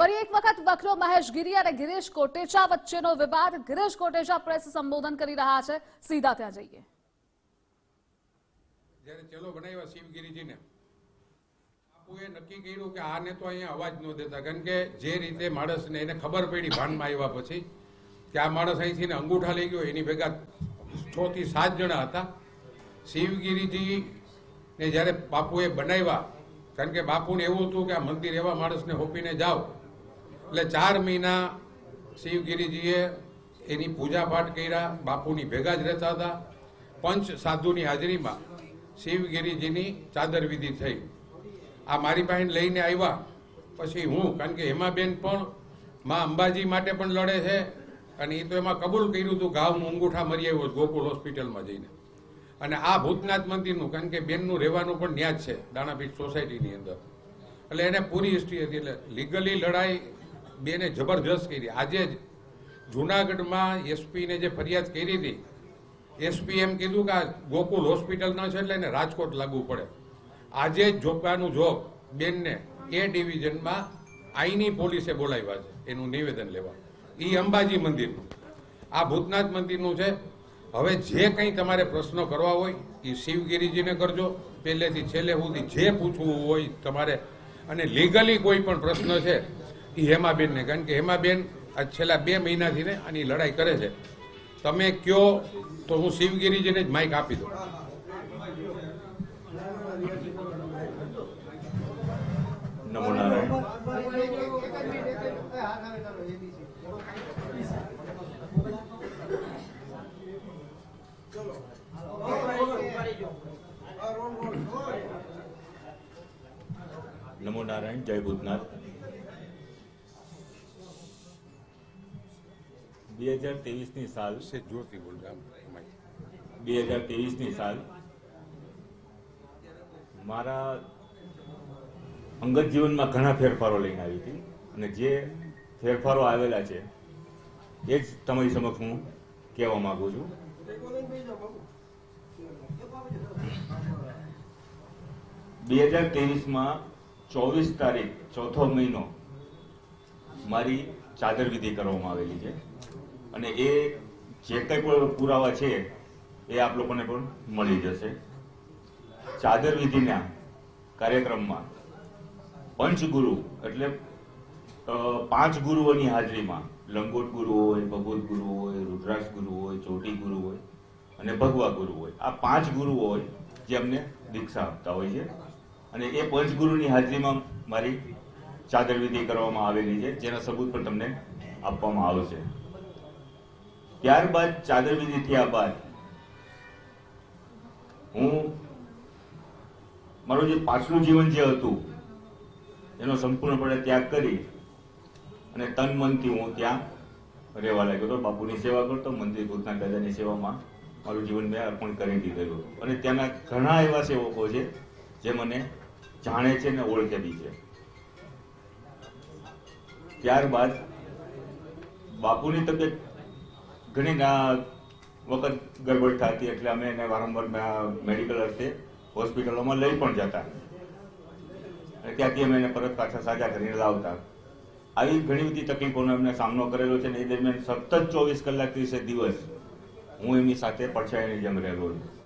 ફરી એક વખત વકરો મહેશ ગીરી અને ગિરીશ કોટેચા વચ્ચેનો વિવાદ। ગિરીશ કોટેચા પ્રેસ સંબોધન કરી રહ્યા છે, સીધા ત્યાં જઈએ। જ્યારે ચેલો બનાવ્યા શિવગીરીજીને, બાપુએ નક્કી કર્યું કે આને તો અહીંયા અવાજ ન દેતા, કારણ કે જે રીતે માણસને એને ખબર પડી ભાનમાં આવ્યા પછી કે આ માણસ અહીંથી ને અંગૂઠા લઈ ગયો, એની ભેગા 6 થી 7 જણા હતા। શિવગીરીજીને જ્યારે બાપુએ બનાવ્યા, કારણ કે બાપુને એવું હતું કે આ મંદિર એવા માણસને હોપીને જાઓ, એટલે 4 મહિના શિવગીરીજીએ એની પૂજા પાઠ કર્યા, બાપુની ભેગા જ રહેતા હતા। પંચ સાધુની હાજરીમાં શિવગીરીજીની ચાદર વિધિ થઈ। આ મારી પાસે લઈને આવ્યા પછી હું, કારણ કે હેમાબેન પણ માં અંબાજી માટે પણ લડે છે, અને એ તો એમાં કબૂલ કર્યું હતું કે હું અંગૂઠા મરી આવ્યો ગોકુળ હોસ્પિટલમાં જઈને। અને આ ભૂતનાથ મંદિરનું, કારણ કે બેનનું રહેવાનું પણ ન્યાજ છે દાણાપીઠ સોસાયટીની અંદર, એટલે એને પૂરી હિસ્ટ્રી હતી। એટલે લીગલી લડાઈ બેને જબરજસ્ત કરી। આજે જ જુનાગઢમાં એસપીને જે ફરિયાદ કરી હતી, એસપી એમ કીધું કે આ ગોકુલ હોસ્પિટલ ન છે એટલે એને રાજકોટ લાગવું પડે। આજે જ જોબનું જોબ બેનને એ ડિવિઝનમાં આઈની પોલીસે બોલાવ્યા છે એનું નિવેદન લેવા। એ અંબાજી મંદિરનું, આ ભૂતનાથ મંદિરનું છે। હવે જે કંઈ તમારે પ્રશ્નો કરવા હોય એ શિવગીરીજીને કરજો, પહેલેથી છેલ્લે સુધી જે પૂછવું હોય તમારે। અને લીગલી કોઈ પણ પ્રશ્ન છે એ હેમાબેનને, કારણ કે હેમાબેન આ છેલ્લા 2 મહિનાથી ને આની લડાઈ કરે છે। તમે કયો તો હું શિવગીરીજીને જ માઇક આપી દઉં। નમો નારાયણ। નમો નારાયણ, જય ભૂતનાથ। 2023ની સાલ, 2023ની સાલ મારા અંગત જીવનમાં ઘણા ફેરફારો લઈને આવી હતી, અને જે ફેરફારો આવેલા છે એ જ તમારી સમક્ષ હું કહેવા માંગુ છું। 2023માં 24 તારીખ 4થો મહિનો મારી ચાદર વિધિ કરવામાં આવેલી છે, અને એ જે કંઈ પણ પુરાવા છે એ આપ લોકોને પણ મળી જશે। ચાદર વિધિના કાર્યક્રમમાં પંચગુરુ એટલે 5 ગુરુઓની હાજરીમાં, લંગોટ ગુરુ હોય, ભગવત ગુરુ હોય, રુદ્રાક્ષ ગુરુ હોય, ચોટી ગુરુ હોય અને ભગવા ગુરુ હોય, આ 5 ગુરુઓ હોય જે અમને દીક્ષા આપતા હોય છે। અને એ પંચગુરુની હાજરીમાં મારી ચાદર વિધિ કરવામાં આવેલી છે, જેના સબૂત પણ તમને આપવામાં આવશે। ત્યારબાદ ચાદર વિધિ થયા બાદ હું મારું જે પાછલું જીવન જે હતું એનો સંપૂર્ણપણે ત્યાગ કરી અને તન મનથી હું ત્યાં રહેવા લાગ્યો હતો। બાપુની સેવા કરતો, મંદિર ભૂતનાથ દાદાની સેવામાં મારું જીવન મેં અર્પણ કરી દીધેલું, અને ત્યાંના ઘણા એવા સેવકો છે જે મને જાણે છે ને ઓળખે બી છે। ત્યારબાદ બાપુની તબિયત ઘણી વખત ગડબડ થતી, એટલે અમે એને વારંવાર મેડિકલ અર્થે હોસ્પિટલોમાં લઈ પણ જતા, અને ત્યાંથી અમે એને પરત પાછા સાજા કરીને લાવતા। આવી ઘણી બધી તકલીફોનો એમને સામનો કરેલો છે, ને એ દરમિયાન સતત 24 કલાક 30 દિવસ હું એમની સાથે પડછાયાની જેમ રહેલો છું।